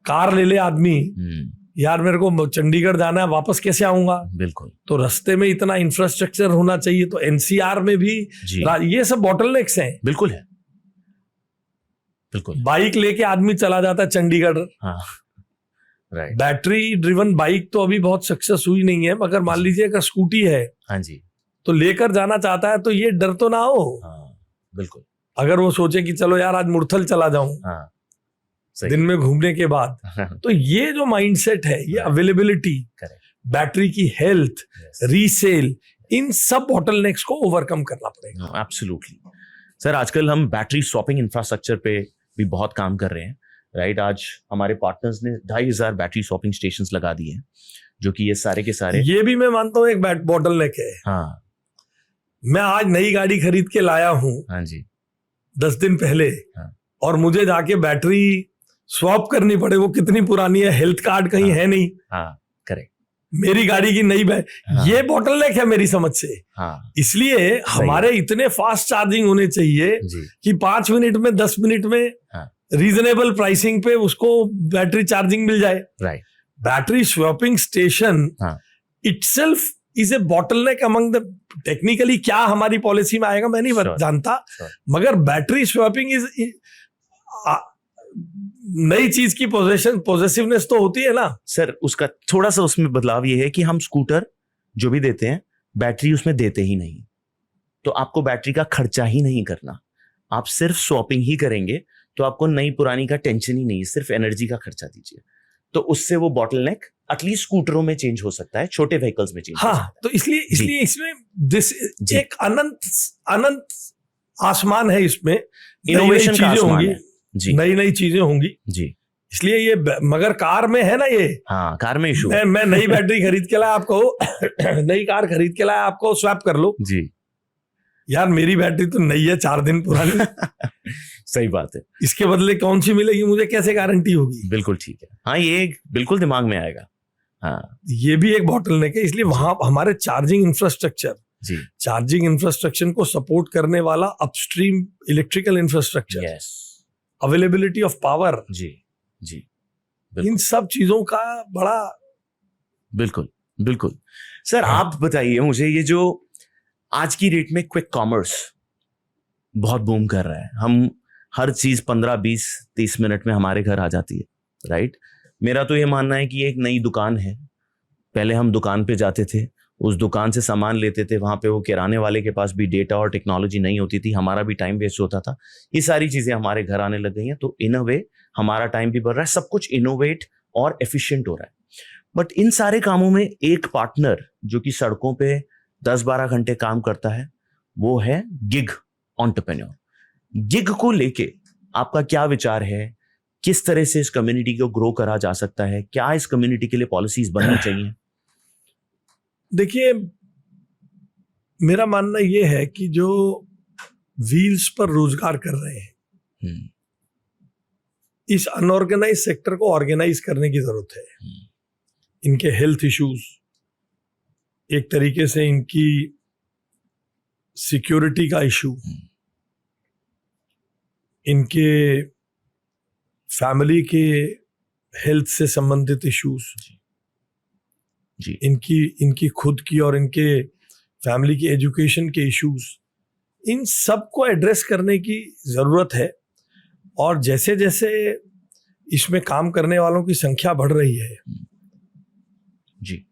कार ले ले आदमी, यार मेरे को चंडीगढ़ जाना है, वापस कैसे आऊंगा? बिल्कुल. तो रास्ते में इतना इंफ्रास्ट्रक्चर होना चाहिए. तो एनसीआर में भी ये सब बॉटलनेक्स हैं. बिल्कुल है. बिल्कुल. बाइक लेके आदमी चला जाता है Chandigarh. Right. Battery driven bike तो अभी बहुत सक्सेस हुई नहीं है, मगर मान लीजिए अगर स्कूटी है, हाँ जी, तो लेकर जाना चाहता है, तो ये डर तो ना हो. बिल्कुल. अगर वो सोचे कि चलो यार आज मुरथल चला जाऊं दिन में घूमने के बाद, तो ये जो माइंडसेट है, ये अवेलेबिलिटी, बैटरी की हेल्थ, रीसेल, इन सब बॉटलनेक्स को ओवरकम करना पड़ेगा. Absolutely sir. आजकल हम बैटरी स्वैपिंग इंफ्रास्ट्रक्चर पे भी बहुत काम कर रहे हैं. राइट. आज हमारे पार्टनर्स ने 2500 बैटरी स्वैपिंग स्टेशंस लगा दिए हैं, जो कि ये सारे के सारे, ये भी मैं मानता हूँ एक बॉटलनेक है. हाँ. मैं आज नई गाड़ी खरीद के लाया हूँ, हाँ जी, 10 दिन पहले, और मुझे जाके बैटरी स्वैप करनी पड़े, वो कितनी पुरानी है, हेल्थ कार्ड कहीं है नहीं. करेक्ट. मेरी गाड़ी की नई ये बॉटलनेक है मेरी समझ से. इसलिए हमारे इतने फास्ट चार्जिंग होने चाहिए कि 5 मिनट में, 10 मिनट में रीजनेबल प्राइसिंग पे उसको बैटरी चार्जिंग मिल जाए. Right. Battery swapping station itself is a bottleneck among the, technically क्या हमारी पॉलिसी में आएगा मैं नहीं जानता, मगर बैटरी स्वैपिंग इज नई चीज की पॉजिटिवनेस तो होती है ना सर. उसका थोड़ा सा उसमें बदलाव ये है कि हम स्कूटर जो भी देते हैं, बैटरी उसमें देते ही नहीं. तो आपको बैटरी का खर्चा ही नहीं करना, आप सिर्फ स्वैपिंग ही करेंगे, तो आपको नई पुरानी का टेंशन ही नहीं, सिर्फ एनर्जी का खर्चा दीजिए. तो उससे वो बॉटलनेक एटलीस्ट स्कूटरों में चेंज हो सकता है, छोटे व्हीकल्स में चेंज हो सकता है. तो इसलिए इसमें एक अनंत आसमान है. इसमें इनोवेशन का आसमान है. नई चीजें होंगी जी. इसलिए ये, मगर कार में है ना ये. कार में इशू. मैं नई बैटरी खरीद के लाया आपको, नई कार खरीद के लाया आपको, स्वैप कर लो जी. यार मेरी बैटरी तो नई है, 4 दिन पुरानी. सही बात है. इसके बदले कौन सी मिलेगी, मुझे कैसे गारंटी होगी? बिल्कुल ठीक है. ये बिल्कुल दिमाग में आएगा. ये भी एक बॉटलनेक है. इसलिए वहां हमारे चार्जिंग इंफ्रास्ट्रक्चर को सपोर्ट करने वाला upstream electrical infrastructure, availability of power, जी, इन सब चीजों का बड़ा. बिल्कुल सर. आप बताइए मुझे, ये जो आज की डेट में क्विक कॉमर्स बहुत बूम कर रहा है, हम हर चीज 15, 20, 30 मिनट में हमारे घर आ जाती है. राइट. मेरा तो ये मानना है कि एक नई दुकान है, पहले हम दुकान पे जाते थे, उस दुकान से सामान लेते थे, वहां पे वो किराने वाले के पास भी डेटा और टेक्नोलॉजी नहीं होती थी, हमारा भी टाइम वेस्ट होता था. ये सारी चीजें हमारे घर आने लग गई हैं, तो इन अ वे हमारा टाइम भी बढ़ रहा है, सब कुछ इनोवेट और एफिशिएंट हो रहा है. बट इन सारे कामों में एक पार्टनर जो कि सड़कों पे 10-12 घंटे काम करता है, वो है गिग एंटरप्रेन्योर। गिग को लेके आपका क्या विचार है? किस तरह से इस कम्युनिटी को ग्रो करा जा सकता है? क्या इस कम्युनिटी के लिए पॉलिसीज बननी चाहिए? देखिए, मेरा मानना यह है कि जो व्हील्स पर रोजगार कर रहे हैं, इस अनऑर्गेनाइज सेक्टर को ऑर्गेनाइज करने की जरूरत है। इनके हेल्थ इश्यूज, एक तरीके से इनकी सिक्योरिटी का इशू, इनके फैमिली के हेल्थ से संबंधित इश्यूज, जी, इनकी खुद की और इनके फैमिली की एजुकेशन के इश्यूज, इन सब को एड्रेस करने की जरूरत है। और जैसे जैसे इसमें काम करने वालों की संख्या बढ़ रही है, जी,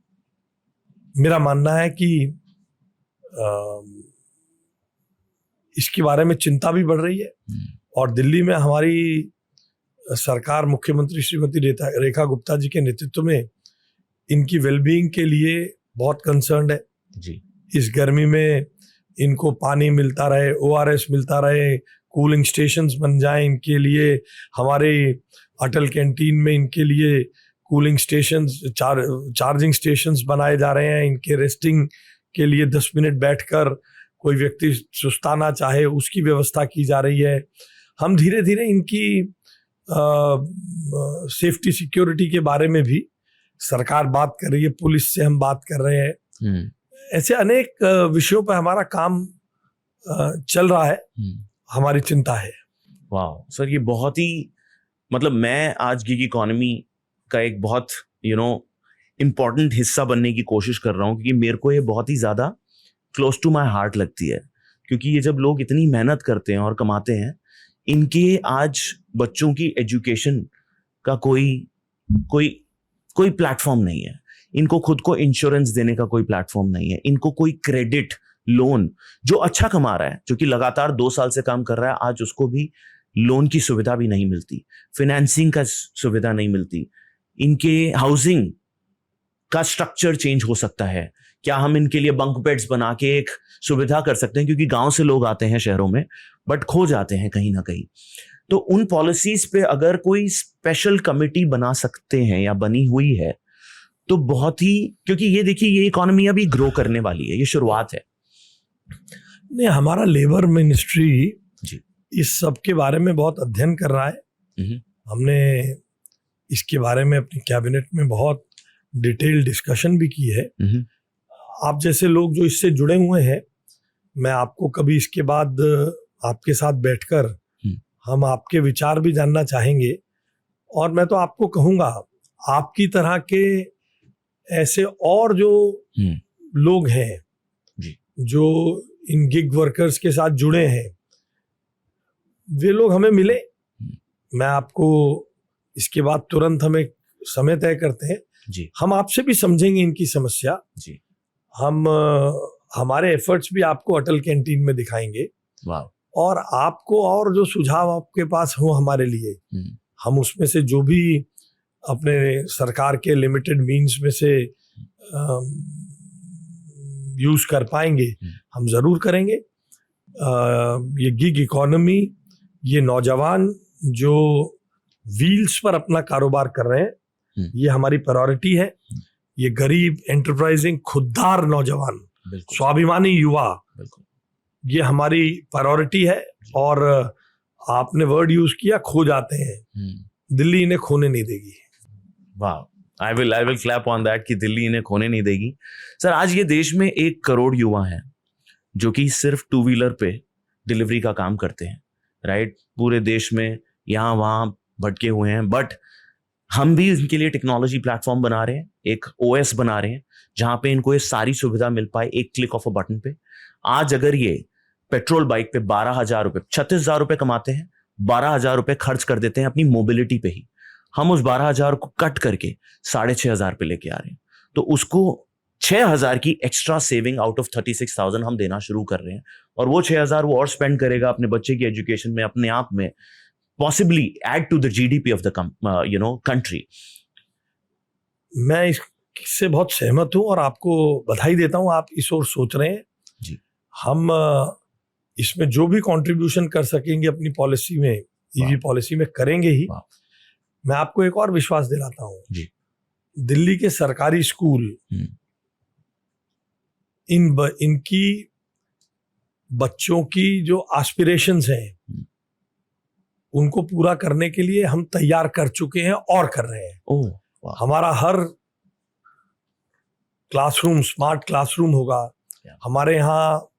मेरा मानना है कि इसके बारे में चिंता भी बढ़ रही है। और दिल्ली में हमारी सरकार, मुख्यमंत्री श्रीमती रेखा गुप्ता जी के नेतृत्व में इनकी वेलबींग के लिए बहुत कंसर्न्ड है। जी, इस गर्मी में इनको पानी मिलता रहे, ORS मिलता रहे, कूलिंग स्टेशंस बन जाएं इनके लिए। हमारे अटल कैंटीन में इनके लिए कूलिंग स्टेशंस, चार्जिंग स्टेशंस बनाए जा रहे हैं। इनके रेस्टिंग के लिए 10 मिनट बैठकर कोई व्यक्ति सुस्ताना चाहे उसकी व्यवस्था की जा रही है। हम धीरे धीरे इनकी सेफ्टी सिक्योरिटी के बारे में भी सरकार बात कर रही है, पुलिस से हम बात कर रहे हैं। ऐसे अनेक विषयों पर हमारा काम चल रहा है, हमारी चिंता है। वाह सर, ये बहुत ही, मतलब मैं आज गिग इकोनॉमी का एक बहुत इम्पोर्टेंट हिस्सा बनने की कोशिश कर रहा हूँ, क्योंकि मेरे को ये बहुत ही ज्यादा क्लोज टू माय हार्ट लगती है। क्योंकि ये जब लोग इतनी मेहनत करते हैं और कमाते हैं, इनके आज बच्चों की एजुकेशन का कोई प्लेटफॉर्म नहीं है। इनको खुद को इंश्योरेंस देने का कोई प्लेटफॉर्म नहीं है। इनको कोई क्रेडिट लोन, जो अच्छा कमा रहा है, जो कि लगातार 2 साल से काम कर रहा है, आज उसको भी लोन की सुविधा भी नहीं मिलती, फाइनेंसिंग का सुविधा नहीं मिलती। इनके हाउसिंग का स्ट्रक्चर चेंज हो सकता है। क्या हम इनके लिए बंक बेड्स बना के एक सुविधा कर सकते हैं? क्योंकि गांव से लोग आते हैं शहरों में, बट खो जाते हैं कहीं ना कहीं। तो उन पॉलिसीज पे अगर कोई स्पेशल कमिटी बना सकते हैं या बनी हुई है तो बहुत ही, क्योंकि ये देखिए, ये इकोनॉमी अभी ग्रो करने वाली है, ये शुरुआत है। नहीं, हमारा लेबर मिनिस्ट्री जी, इस सब के बारे में बहुत अध्ययन कर रहा है। हमने इसके बारे में अपनी कैबिनेट में बहुत डिटेल डिस्कशन भी की है। आप जैसे लोग जो इससे जुड़े हुए हैं, मैं आपको कभी इसके बाद आपके साथ बैठकर हम आपके विचार भी जानना चाहेंगे। और मैं तो आपको कहूँगा, आपकी तरह के ऐसे और जो लोग हैं जी, जो इन गिग वर्कर्स के साथ जुड़े हैं, वे लोग हमें मिले। मैं आपको इसके बाद तुरंत हम एक समय तय करते हैं जी, हम आपसे भी समझेंगे इनकी समस्या। जी, हम हमारे एफर्ट्स भी आपको अटल कैंटीन में दिखाएंगे। वाह, और आपको और जो सुझाव आपके पास हो हमारे लिए, हम उसमें से जो भी अपने सरकार के लिमिटेड मीन्स में से यूज कर पाएंगे, हम जरूर करेंगे। ये गिग इकोनॉमी, ये नौजवान जो व्हील्स पर अपना कारोबार कर रहे हैं, ये हमारी प्रायोरिटी है। ये गरीब, एंटरप्राइजिंग, खुददार नौजवान, स्वाभिमानी युवा, ये हमारी प्रायोरिटी है। और आपने वर्ड यूज किया, खो जाते हैं, दिल्ली इन्हें खोने नहीं देगी। वाह, I will clap on that कि दिल्ली इन्हें खोने नहीं देगी। सर, आज ये देश में 1 करोड़ युवा हैं जो कि सिर्फ 2 व्हीलर पे डिलीवरी का काम करते हैं, राइट? पूरे देश में यहाँ वहाँ भटके हुए हैं, बट हम भी इनके लिए टेक्नोलॉजी प्लेटफॉर्म बना रहे हैं, एक OS बना रहे हैं जहां पे इनको ये सारी सुविधा मिल पाए एक क्लिक ऑफ अ बटन पे। आज अगर ये पेट्रोल बाइक पे 12,000 रुपए, 36,000 रुपए कमाते हैं, 12,000 रुपए खर्च कर देते हैं अपनी मोबिलिटी पे ही, हम उस 12,000 को कट करके 6,500 पे लेके आ रहे हैं। तो उसको 6,000 की एक्स्ट्रा सेविंग आउट ऑफ 36,000 हम देना शुरू कर रहे हैं। और वो 6,000 वो और स्पेंड करेगा अपने बच्चे की एजुकेशन में, अपने आप में, possibly add to the GDP of the country. मैं इससे बहुत सहमत हूं और आपको बधाई देता हूं, आप इस ओर सोच रहे हैं जी। हम इसमें जो भी कंट्रीब्यूशन कर सकेंगे अपनी पॉलिसी में, ईवी पॉलिसी में करेंगे ही। मैं आपको एक और विश्वास दिलाता हूं जी। दिल्ली के सरकारी स्कूल इनकी बच्चों की जो एस्पिरेशंस हैं उनको पूरा करने के लिए हम तैयार कर चुके हैं और कर रहे हैं। हमारा हर क्लासरूम स्मार्ट क्लासरूम होगा, हमारे यहाँ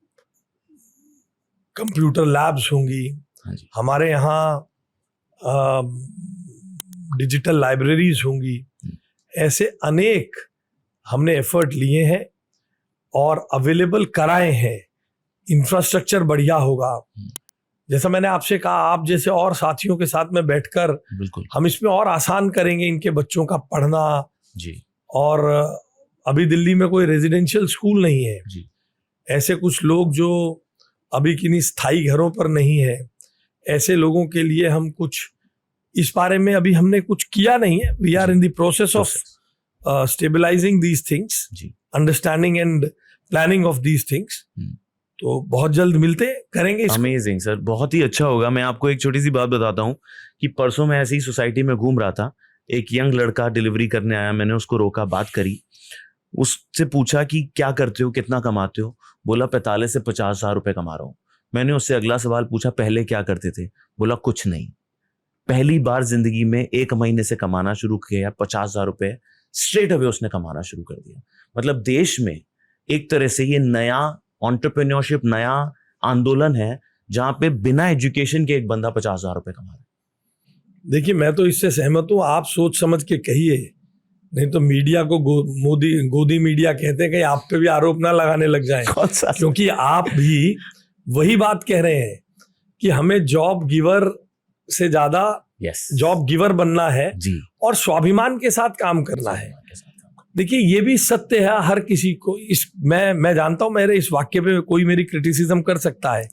कंप्यूटर लैब्स होंगी, हमारे यहाँ डिजिटल लाइब्रेरीज होंगी। ऐसे अनेक हमने एफर्ट लिए हैं और अवेलेबल कराए हैं। इंफ्रास्ट्रक्चर बढ़िया होगा। जैसा मैंने आपसे कहा, आप जैसे और साथियों के साथ में बैठकर बिल्कुल हम इसमें और आसान करेंगे इनके बच्चों का पढ़ना जी। और अभी दिल्ली में कोई रेजिडेंशियल स्कूल नहीं है जी। ऐसे कुछ लोग जो अभी किन्हीं स्थायी घरों पर नहीं है, ऐसे लोगों के लिए हम कुछ इस बारे में अभी हमने कुछ किया नहीं है। We are in the process of stabilising these things, understanding and planning of these things. तो बहुत जल्द मिलते करेंगे इसको। अमेजिंग सर, बहुत ही अच्छा होगा। मैं आपको एक छोटी सी बात बताता हूँ कि परसों मैं ऐसी ही सोसाइटी में घूम रहा था, एक यंग लड़का डिलीवरी करने आया, मैंने उसको रोका, बात करी, उससे पूछा कि क्या करते हो, कितना कमाते हो? बोला 45 से 50 हजार रुपए कमा रहा हूँ। मैंने उससे अगला सवाल पूछा, पहले क्या करते थे? बोला कुछ नहीं। पहली बार जिंदगी में 1 महीने से कमाना शुरू किया, 50 हजार रुपए स्ट्रेट अवे उसने कमाना शुरू कर दिया। मतलब देश में एक तरह से ये नया एंटरप्रेन्योरशिप, नया आंदोलन है जहां पे बिना एजुकेशन के एक बंदा 50 हजार रुपए कमा रहा है। देखिए, मैं तो इससे सहमत हूं। आप सोच समझ के कहिए, नहीं तो मीडिया को गोदी मीडिया कहते हैं कि आप पे भी आरोप ना लगाने लग जाएं। क्योंकि आप भी वही बात कह रहे हैं कि हमें जॉब गिवर से ज्यादा जॉब गिवर बनना है जी। और स्वाभिमान के साथ काम करना है। देखिए, ये भी सत्य है हर किसी को। मैं जानता हूं, मेरे इस वाक्य पे कोई मेरी क्रिटिसिज्म कर सकता है।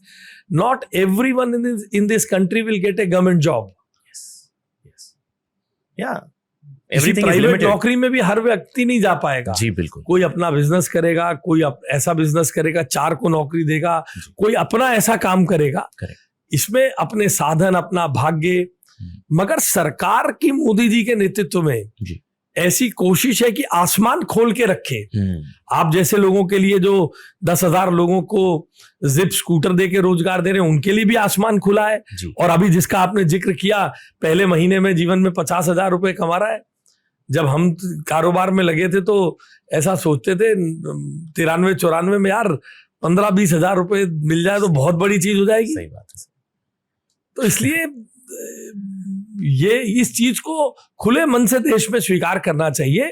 Not everyone in this country will get A government job. Private नौकरी में भी हर व्यक्ति नहीं जा पाएगा जी। बिल्कुल। कोई अपना बिजनेस करेगा, कोई ऐसा बिजनेस करेगा 4 को नौकरी देगा, कोई अपना ऐसा काम करेगा। इसमें अपने साधन, अपना भाग्य। मगर सरकार की मोदी जी के नेतृत्व में जी। ऐसी कोशिश है कि आसमान खोल के रखे। आप जैसे लोगों के लिए जो 10,000 लोगों को जिप स्कूटर दे के रोजगार दे रहे हैं, उनके लिए भी आसमान खुला है। और अभी जिसका आपने जिक्र किया, पहले महीने में जीवन में 50,000 रुपए कमा रहा है। जब हम कारोबार में लगे थे तो ऐसा सोचते थे 93-94 में, यार 15-20 हजार रुपए मिल जाए तो बहुत बड़ी चीज हो जाएगी। सही बात है। तो इसलिए ये इस चीज को खुले मन से देश में स्वीकार करना चाहिए।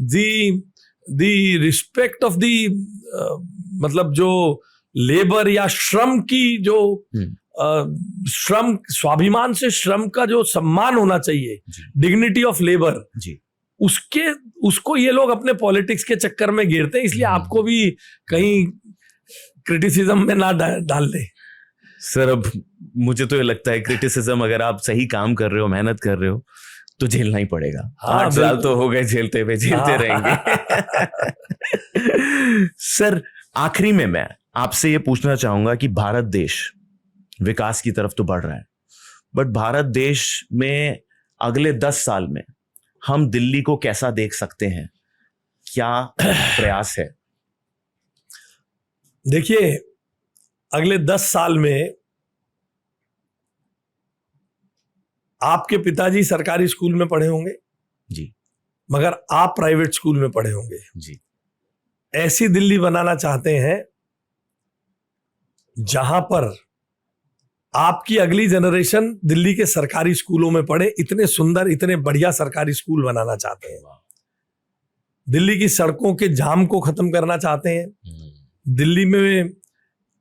दी रिस्पेक्ट ऑफ दी मतलब जो लेबर या श्रम की जो श्रम, स्वाभिमान से श्रम का जो सम्मान होना चाहिए, डिग्निटी ऑफ लेबर, उसको ये लोग अपने पॉलिटिक्स के चक्कर में गिरते हैं। इसलिए आपको भी कहीं क्रिटिसिज्म में ना डाल दे। सर, अब मुझे तो ये लगता है क्रिटिसिज्म, अगर आप सही काम कर रहे हो, मेहनत कर रहे हो, तो झेलना ही पड़ेगा। 8 साल तो हो गए झेलते हुए, झेलते रहेंगे। सर, आखिरी में मैं आपसे ये पूछना चाहूंगा कि भारत देश विकास की तरफ तो बढ़ रहा है, बट भारत देश में अगले 10 साल में हम दिल्ली को कैसा देख सकते हैं? क्या प्रयास है? देखिए, अगले 10 साल में आपके पिताजी सरकारी स्कूल में पढ़े होंगे जी, मगर आप प्राइवेट स्कूल में पढ़े होंगे जी। ऐसी दिल्ली बनाना चाहते हैं जहां पर आपकी अगली जनरेशन दिल्ली के सरकारी स्कूलों में पढ़े। इतने सुंदर, इतने बढ़िया सरकारी स्कूल बनाना चाहते हैं। दिल्ली की सड़कों के जाम को खत्म करना चाहते हैं। दिल्ली में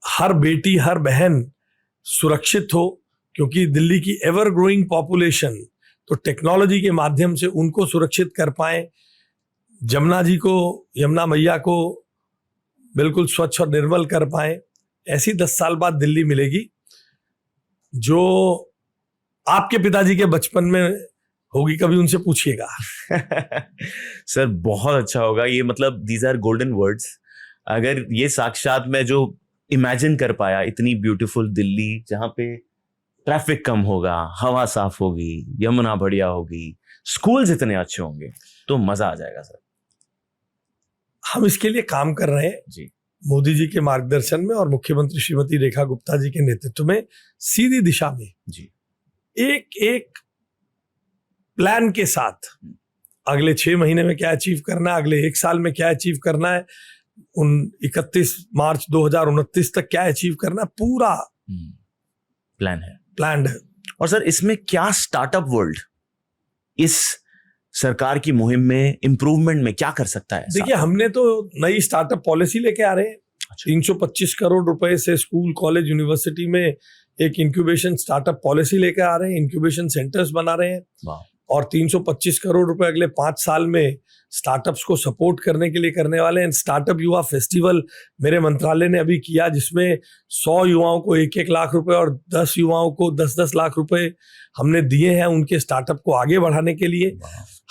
हर बेटी, हर बहन सुरक्षित हो, क्योंकि दिल्ली की एवर ग्रोइंग पॉपुलेशन, तो टेक्नोलॉजी के माध्यम से उनको सुरक्षित कर पाए। यमुना मैया को बिल्कुल स्वच्छ और निर्मल कर पाए। ऐसी 10 साल बाद दिल्ली मिलेगी जो आपके पिताजी के बचपन में होगी कभी उनसे पूछिएगा। सर बहुत अच्छा होगा ये, मतलब दीज आर गोल्डन वर्ड्स। अगर ये साक्षात मैं जो इमेजिन कर पाया, इतनी ब्यूटीफुल दिल्ली जहां पे ट्रैफिक कम होगा, हवा साफ होगी, यमुना बढ़िया होगी, स्कूल्स इतने अच्छे होंगे, तो मजा आ जाएगा सर। हम इसके लिए काम कर रहे हैं जी मोदी जी के मार्गदर्शन में और मुख्यमंत्री श्रीमती रेखा गुप्ता जी के नेतृत्व में सीधी दिशा में जी। एक एक प्लान के साथ अगले 6 महीने में क्या अचीव करना है, अगले 1 साल में क्या अचीव करना है, उन 31 मार्च 2029 तक क्या अचीव करना है, पूरा प्लान है। और सर इसमें क्या स्टार्टअप वर्ल्ड इस सरकार की मुहिम में इंप्रूवमेंट में क्या कर सकता है? देखिए, हमने तो नई स्टार्टअप पॉलिसी लेके आ रहे हैं। 325 करोड़ रुपए से स्कूल, कॉलेज, यूनिवर्सिटी में एक इंक्यूबेशन स्टार्टअप पॉलिसी लेके आ रहे हैं, इंक्यूबेशन सेंटर्स बना रहे हैं और 325 करोड़ रुपए अगले 5 साल में स्टार्टअप्स को सपोर्ट करने के लिए करने वाले हैं। स्टार्टअप युवा फेस्टिवल मेरे मंत्रालय ने अभी किया, जिसमें 100 युवाओं को 1-1 लाख रुपए और 10 युवाओं को 10-10 लाख रुपए हमने दिए हैं उनके स्टार्टअप को आगे बढ़ाने के लिए।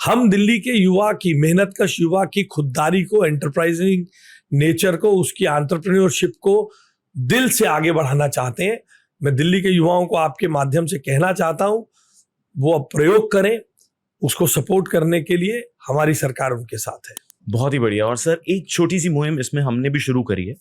हम दिल्ली के युवा की, मेहनतकश युवा की खुददारी को, एंटरप्राइजिंग नेचर को, उसकी एंटरप्रेन्योरशिप को दिल से आगे बढ़ाना चाहते हैं। मैं दिल्ली के युवाओं को आपके माध्यम से कहना चाहता हूं, वो अब प्रयोग करें, उसको सपोर्ट करने के लिए हमारी सरकार उनके साथ है। बहुत ही बढ़िया। और सर एक छोटी सी मुहिम इसमें हमने भी शुरू करी है,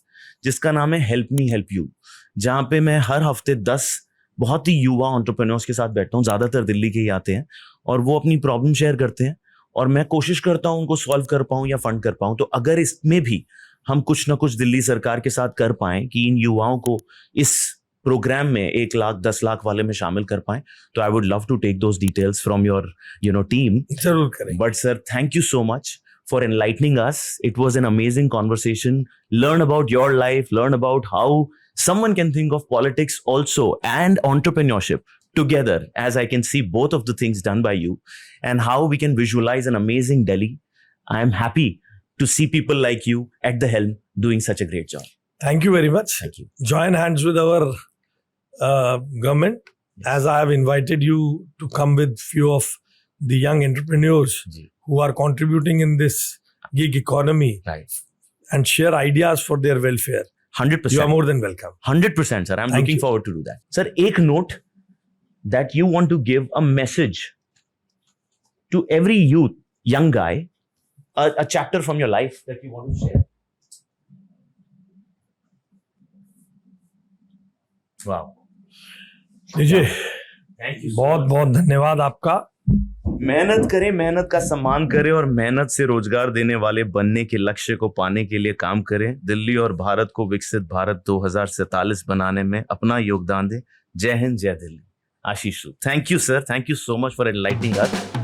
जिसका नाम है हेल्प मी हेल्प यू, जहां पे मैं हर हफ्ते 10 बहुत ही युवा एंटरप्रेन्योर्स के साथ बैठता हूँ। ज्यादातर दिल्ली के ही आते हैं और वो अपनी प्रॉब्लम शेयर करते हैं और मैं कोशिश करता हूँ उनको सॉल्व कर पाऊँ या फंड कर पाऊँ। तो अगर इसमें भी हम कुछ ना कुछ दिल्ली सरकार के साथ कर पाएं कि इन युवाओं को इस प्रोग्राम में 1 लाख 10 लाख वाले में शामिल कर पाएं, तो I would love to take those details from your team. जरूर करें। But sir thank you so much for enlightening us. It was an amazing conversation. Learn about your life, learn about how someone can think of politics also and entrepreneurship together, as I can see both of the things done by you, and how we can visualize an amazing Delhi. I am happy to see people like you at the helm doing such a great job. Thank you very much. Thank you. Join hands with our government, as I have invited you to come with few of the young entrepreneurs who are contributing in this gig economy, Right. and share ideas for their welfare. 100%. You are more than welcome. 100%, sir. I'm Thank looking you. forward to do that. Sir, एक note that you want to give a message to every youth, young guy, a chapter from your life that you want to share. Wow. लीजिए, Thank you. बहुत बहुत धन्यवाद आपका। मेहनत करें, मेहनत का सम्मान करें और मेहनत से रोजगार देने वाले बनने के लक्ष्य को पाने के लिए काम करें। दिल्ली और भारत को विकसित भारत 2047 बनाने में अपना योगदान दें। जय हिंद, जय Delhi. Ashish Sood. Thank you sir, thank you so much for enlightening us.